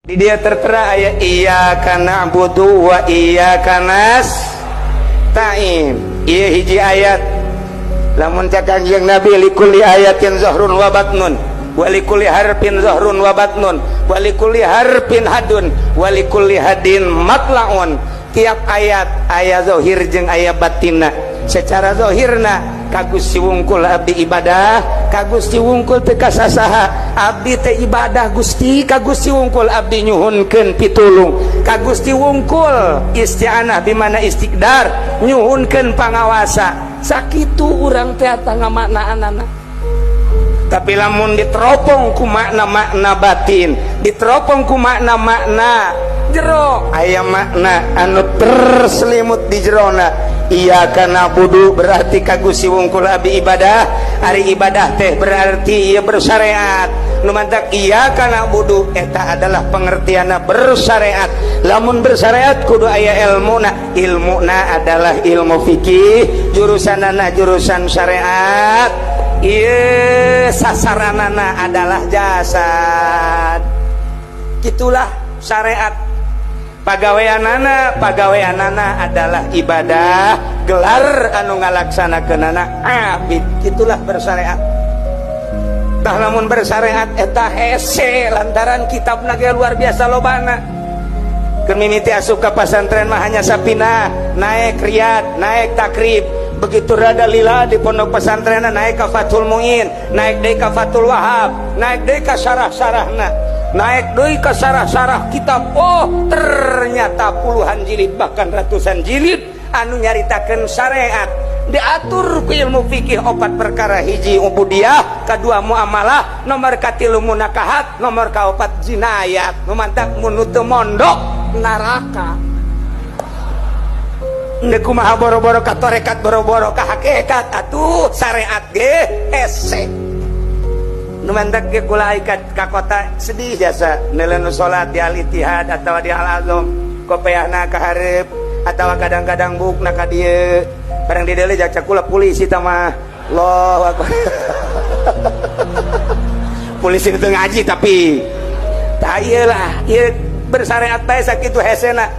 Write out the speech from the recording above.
Di dia tertera ayat iyyaka na'budu wa iyyaka nasta'in. Ieu hiji ayat. Lamun ca Kanjeng Nabi likulli ayatin zahrun wa batnun wa likulli harfin zahrun wa batnun wa likulli harfin hadun wa likulli hadin matlaun. Tiap ayat aya zahir jeung aya batinna. Secara zahirna ka Gusti wungkul abdi ibadah, ka Gusti wungkul teu kasasaha, abdi teh ibadah Gusti, ka Gusti wungkul abdi nyuhunkeun pitulung, ka Gusti wungkul isti'anah di mana istiqdar nyuhunkeun pangawasa. Sakitu urang teh eta ngamaknaanana. Tapi lamun diteropong ku makna-makna batin, diteropong ku makna-makna jero, aya makna anu terselimut di jerona. Iyyaka na'budu berarti ka Gusti wungkul abdi ibadah. Ari ibadah teh berarti ieu bersyariat. Nu mantak iyyaka na'budu eta adalah pengertianna bersyariat. Lamun bersyariat kudu aya ilmuna. Ilmuna adalah ilmu fikih, jurusanana jurusan syariat. Ieu sasaranana adalah jasad. Gitulah syariat. Pagaweanana adalah ibadah, gelar anu ngalaksanakeunana abid. Itulah bersyariat. Tah lamun bersyariat eta hese lantaran kitabna ge luar biasa lobana. Keur mimiti asup ka pasantren mah hanya sapina, naik riyad, naik takrib. Begitu rada lila di pondok pesantren naik ka Fathul Muin, naik deui ka Fathul Wahab, naik deui ka syarah-syarahna, naik deui ka syarah-syarah kitab. Oh, ternyata puluhan jilid bahkan ratusan jilid anu nyaritakeun syariat. Diatur ku ilmu fikih 4 perkara: hiji ubudiyah, kadua muamalah, nomor katilu munakahat, nomor kaopat jinayat. Nu mantap mun teu mondok neraka. Ndek kumaha boro-boro ka tarekat, boro-boro ka hakikat, atuh syariat ge hese. Nu mantak ge kula ikat ka kota sedih jasa neuleuh salat di Al-Ittihad atawa di Al-Azham, kopiahna ka hareup atawa kadang-kadang bukna ka dieu. Bareng di deuleu jaca kula polisi tah mah. Allahu Akbar. Polisi teu ngaji tapi tah ieu lah, ieu bersyariat bae sakitu hesena.